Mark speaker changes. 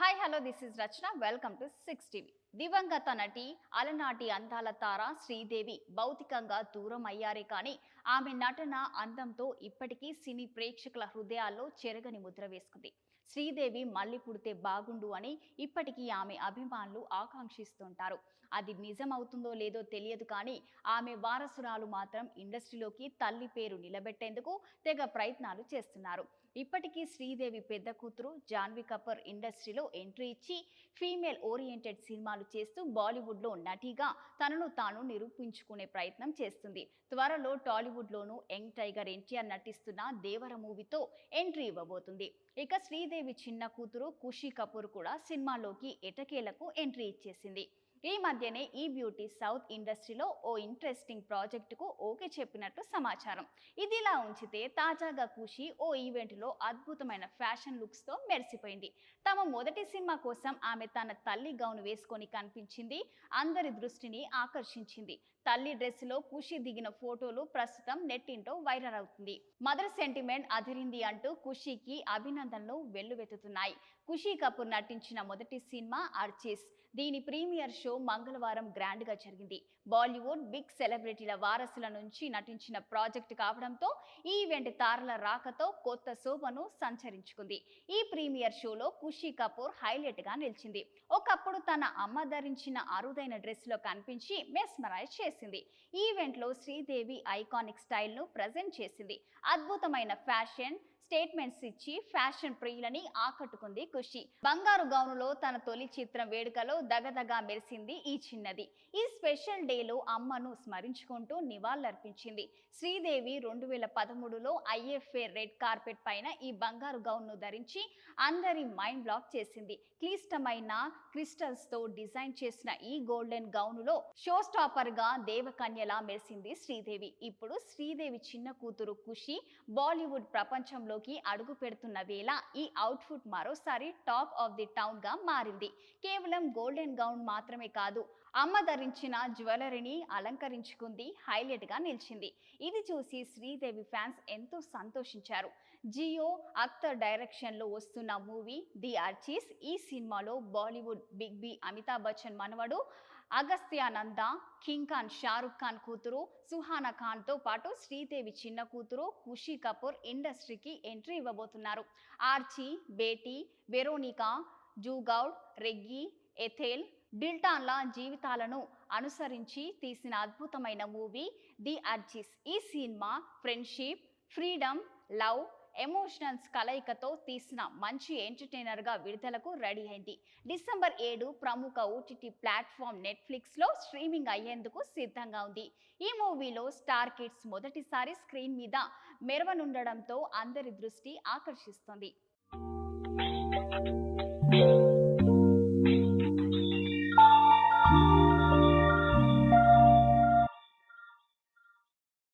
Speaker 1: Hi hello this is Rachana welcome to 6 TV. దివంగత నటి అలనాటి అందాల తార శ్రీదేవి భౌతికంగా దూరం అయ్యారే కానీ ఆమె నటన అందంతో ఇప్పటికీ సినీ ప్రేక్షకుల హృదయాల్లో చెరగని ముద్ర వేసుకుంది. శ్రీదేవి మళ్ళీ పుడితే బాగుండు అని ఇప్పటికీ ఆమె అభిమానులు ఆకాంక్షిస్తుంటారు. అది నిజం అవుతుందో లేదో తెలియదు కానీ ఆమె వారసురాలు మాత్రం ఇండస్ట్రీలోకి తల్లి పేరు నిలబెట్టేందుకు తెగ ప్రయత్నాలు చేస్తున్నారు. ఇప్పటికీ శ్రీదేవి పెద్ద కూతురు జాన్వీ కపూర్ ఇండస్ట్రీలో ఎంట్రీ ఇచ్చి ఫీమేల్ ఓరియంటెడ్ సినిమాలు చేస్తూ బాలీవుడ్లో నటిగా తనను తాను నిరూపించుకునే ప్రయత్నం చేస్తుంది. త్వరలో టాలీవుడ్లోనూ యంగ్ టైగర్ ఎన్టీఆర్ నటిస్తున్న దేవర మూవీతో ఎంట్రీ ఇవ్వబోతుంది. ఇక శ్రీదేవి చిన్న కూతురు ఖుషీ కపూర్ కూడా సినిమాలోకి ఎటకేలకు ఎంట్రీ ఇచ్చేసింది. ఈ మధ్యనే ఈ బ్యూటీ సౌత్ ఇండస్ట్రీలో ఓ ఇంట్రెస్టింగ్ ప్రాజెక్టుకు ఓకే చెప్పినట్లు సమాచారం. ఇదిలా ఉంచితే తాజాగా ఖుషి ఓ ఈవెంట్లో అద్భుతమైన ఫ్యాషన్ లుక్స్తో మెరిసిపోయింది. తమ మొదటి సినిమా కోసం ఆమె తన తల్లి గౌన్ వేసుకొని కనిపించింది. అందరి దృష్టిని ఆకర్షించింది. తల్లి డ్రెస్సులో ఖుషి దిగిన ఫోటోలు ప్రస్తుతం నెట్టింటో వైరల్ అవుతుంది. మదర్ సెంటిమెంట్ అదిరింది అంటూ ఖుషీకి అభినందనలు వెల్లువెత్తుతున్నాయి. ఖుషీ కపూర్ నటించిన మొదటి సినిమా ఆర్చిస్. దీని ప్రీమియర్ షో మంగళవారం గ్రాండ్ గా జరిగింది. బాలీవుడ్ బిగ్ సెలబ్రిటీల వారసుల నుంచి నటించిన ప్రాజెక్ట్ కావడంతో ఈ ఈవెంట్ తారల రాకతో కొత్త శోభను సంచరించుకుంది. ఈ ప్రీమియర్ షోలో ఖుషీ కపూర్ హైలైట్ గా నిలిచింది. ఒకప్పుడు తన అమ్మ ధరించిన అరుదైన డ్రెస్ లో కనిపించి మెస్మరైజ్ చేసింది. ఈ ఈవెంట్ లో శ్రీదేవి ఐకానిక్ స్టైల్ ను ప్రజెంట్ చేసింది. అద్భుతమైన ఫ్యాషన్ స్టేట్మెంట్స్ ఇచ్చి ఫ్యాషన్ ప్రియులని ఆకట్టుకుంది ఖుషి. బంగారు గౌనులో తన తొలి చిత్రం వేడుకలో దగదగా మెరిసింది ఈ చిన్నది. ఈ స్పెషల్ డేలో అమ్మను స్మరించుకుంటూ నివాళులర్పించింది. శ్రీదేవి 2013లో ఐఎఫ్ఏ రెడ్ కార్పెట్ పైన ఈ బంగారు గౌన్ను ధరించి అందరి మైండ్ బ్లాక్ చేసింది. క్లిష్టమైన క్రిస్టల్స్ తో డిజైన్ చేసిన ఈ గోల్డెన్ గౌనులో షో స్టాపర్ గా దేవకన్యలా మెరిసింది శ్రీదేవి. ఇప్పుడు శ్రీదేవి చిన్న కూతురు ఖుషి బాలీవుడ్ ప్రపంచంలో అడుగు పెడుతున్న వేళ ఈ అవుట్ఫిట్ మరోసారి టాక్ ఆఫ్ ది టౌన్ గా మారింది. కేవలం గోల్డెన్ గౌన్ మాత్రమే కాదు, అమ్మ ధరించిన జ్యువెలరీని అలంకరించుకుంది, హైలైట్ గా నిలిచింది. ఇది చూసి శ్రీదేవి ఫ్యాన్స్ ఎంతో సంతోషించారు. జియో అఖ్తర్ డైరెక్షన్ లో వస్తున్న మూవీ ది ఆర్చిస్. ఈ సినిమాలో బాలీవుడ్ బిగ్ బి అమితాబ్ బచ్చన్ మనవడు అగస్త్యానంద, కింగ్ ఖాన్ షారుఖ్ ఖాన్ కూతురు సుహానా ఖాన్ తో పాటు శ్రీదేవి చిన్న కూతురు ఖుషీ కపూర్ ఇండస్ట్రీకి ఎంట్రీ ఇవ్వబోతున్నారు. ఆర్చి, బేటీ, వెరోనికా, జూగౌడ్, రెగ్గి, ఎథేల్, డిల్టాన్ల జీవితాలను అనుసరించి తీసిన అద్భుతమైన మూవీ ది ఆర్చిస్. ఈ cinema friendship, freedom, love, emotionals కలయికతో తీసిన మంచి ఎంటర్టైనర్ గా విడుదలకు రెడీ అయింది. డిసెంబర్ 7 ప్రముఖ ఓటీటీ ప్లాట్ఫామ్ నెట్ఫ్లిక్స్ లో స్ట్రీమింగ్ అయ్యేందుకు సిద్ధంగా ఉంది. ఈ మూవీలో స్టార్ కిడ్స్ మొదటిసారి స్క్రీన్ మీద మెరవనుండడంతో అందరి దృష్టి ఆకర్షిస్తోంది.